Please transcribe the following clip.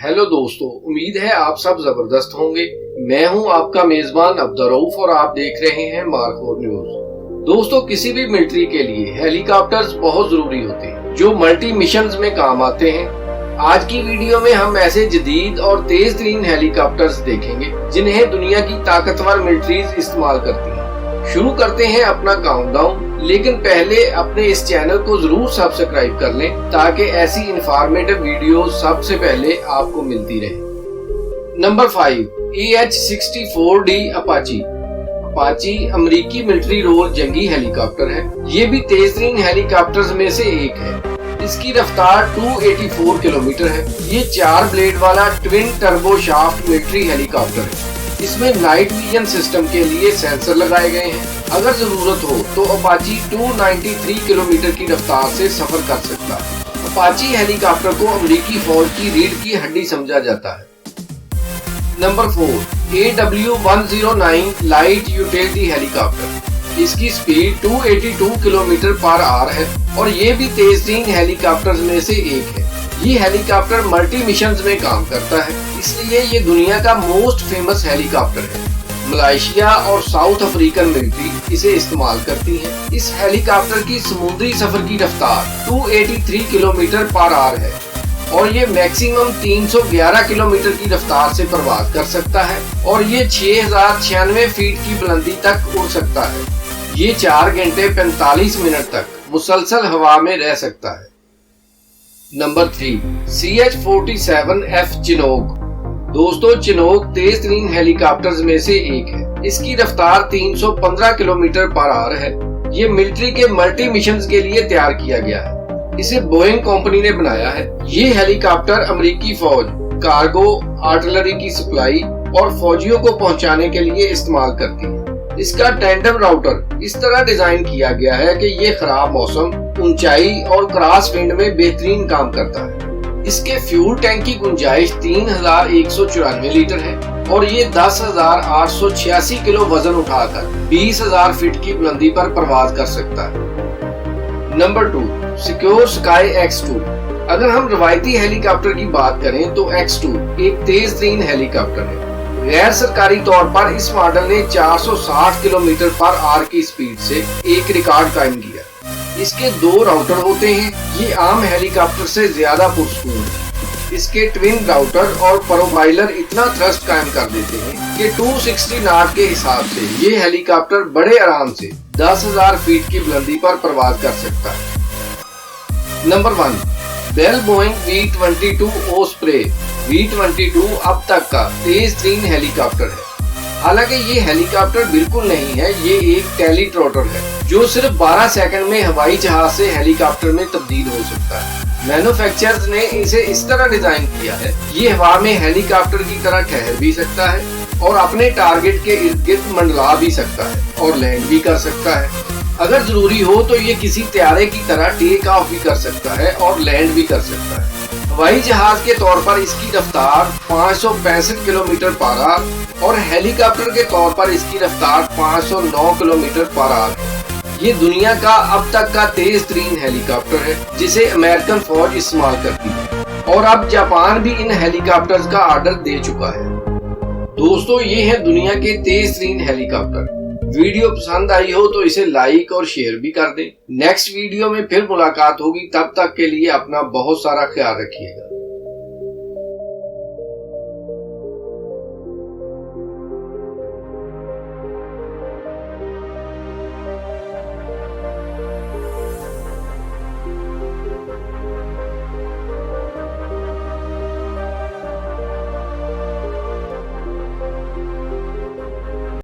Hello दोस्तों, उम्मीद है आप सब जबरदस्त होंगे। मैं हूं आपका मेजबान अब्दुर्रऊफ और आप देख रहे हैं मार्क न्यूज। दोस्तों, किसी भी मिलिट्री के लिए हेलीकॉप्टर्स बहुत जरूरी होते हैं जो मल्टी मिशंस में काम आते हैं। आज की वीडियो में हम ऐसे जदीद और तेज तरीन हेलीकॉप्टर्स देखेंगे जिन्हें दुनिया की ताकतवर मिलिट्रीज इस्तेमाल करती हैं। शुरू करते हैं अपना काउंटडाउन, लेकिन पहले अपने इस चैनल को जरूर सब्सक्राइब कर लें ताकि ऐसी इंफॉर्मेटिव वीडियोस सबसे पहले आपको मिलती रहे। Number 5, AH-64D Apache. अपाची अमेरिकी मिलिट्री रोल जंगी हेलीकॉप्टर है। ये भी तेज तरीन हेलीकॉप्टर्स में से एक है। इसकी रफ्तार 284 किलोमीटर है। ये 4 ब्लेड वाला twin turbo shaft military helicopter है। इसमें नाइट विजन सिस्टम के लिए सेंसर लगाए गए हैं। अगर जरूरत हो तो अपाची 293 किलोमीटर की रफ्तार से सफर कर सकता है। अपाची हेलीकॉप्टर को अमेरिकी फौज की रीढ़ की हड्डी समझा जाता है। Number 4, AW-109 light utility helicopter. इसकी स्पीड 282 किलोमीटर पर आवर है और ये भी तेज तरीन हेलीकॉप्टर्स में से एक है। ये हेलीकॉप्टर मल्टी मिशंस में काम करता है, इसलिए ये दुनिया का मोस्ट फेमस हेलीकॉप्टर है। मलेशिया और साउथ अफ्रीकन मिलिट्री इसे इस्तेमाल करती है। इस हेलीकॉप्टर की समुद्री सफर की रफ्तार 283 किलोमीटर पर आवर है और ये मैक्सिमम 311 किलोमीटर की रफ्तार से परवाज कर सकता है और ये 6096 फीट की बुलंदी तक उड़ सकता है। ये 4 घंटे 45 मिनट तक मुसलसल हवा में रह सकता है। Number 3, CH-47F Chinook. दोस्तों, चिनोक तेज तरीन हेलीकॉप्टर्स में से एक है। इसकी रफ्तार 315 किलोमीटर पर आवर है। ये मिलिट्री के मल्टी मिशंस के लिए तैयार किया गया है। इसे बोइंग कंपनी ने बनाया है। ये हेलीकॉप्टर अमेरिकी फौज, कार्गो, आर्टिलरी की सप्लाई और फौजियों को पहुंचाने के लिए इस्तेमाल करती है। इसका टैंडम राउटर इस तरह डिजाइन किया गया है कि ये खराब मौसम, ऊंचाई और क्रॉस विंड में बेहतरीन काम करता है। इसके फ्यूल टैंक की गुंजाइश 3194 लीटर है और ये 10,886 किलो वजन उठाकर 20,000 फीट की बुलंदी पर परवाज कर सकता है। Number 2, secure sky X2। अगर हम रवायती हेलीकॉप्टर की बात करें तो X2 एक तेज तरीन हेलीकॉप्टर है। गैर सरकारी तौर पर इस मॉडल ने 460 किलोमीटर पर आवर की स्पीड से एक रिकॉर्ड कायम किया। इसके 2 राउटर होते हैं। ये आम हेलीकॉप्टर से ज्यादा पुरस्कून है। इसके ट्विन राउटर और प्रोफाइलर इतना थ्रस्ट कायम कर देते हैं कि 260 नॉट के हिसाब से ये हेलीकॉप्टर बड़े आराम से 10,000 फीट की बुलंदी पर परवाज कर सकता है। Number 1, bell Boeing V-22 osprey. V-22 अब तक का तेज तरीन हेलीकॉप्टर है। हालांकि ये हेलीकॉप्टर बिल्कुल नहीं है, ये एक टेलीट्रोटर है जो सिर्फ 12 सेकंड में हवाई जहाज से हेलीकॉप्टर में तब्दील हो सकता है। मैन्युफैक्चरर्स ने इसे इस तरह डिजाइन किया है, ये हवा में हेलीकॉप्टर की तरह ठहर भी सकता है और अपने टारगेट के इर्द गिर्द मंडला भी सकता है और लैंड भी कर सकता है। अगर जरूरी हो तो ये किसी त्यारे की तरह टेक ऑफ भी कर सकता है और लैंड भी कर सकता है। हवाई जहाज के तौर पर इसकी रफ्तार 565 किलोमीटर पर आवर और हेलीकॉप्टर के तौर पर इसकी रफ्तार 509 किलोमीटर पर आवर है। ये दुनिया का अब तक का तेज तरीन हेलीकॉप्टर है जिसे अमेरिकन फौज इस्तेमाल करती है और अब जापान भी इन हेलीकॉप्टर्स का ऑर्डर दे चुका है। दोस्तों, ये है दुनिया के तेज तरीन हेलीकॉप्टर। वीडियो पसंद आई हो तो इसे लाइक और शेयर भी कर दें। नेक्स्ट वीडियो में फिर मुलाकात होगी, तब तक के लिए अपना बहुत सारा ख्याल रखिएगा।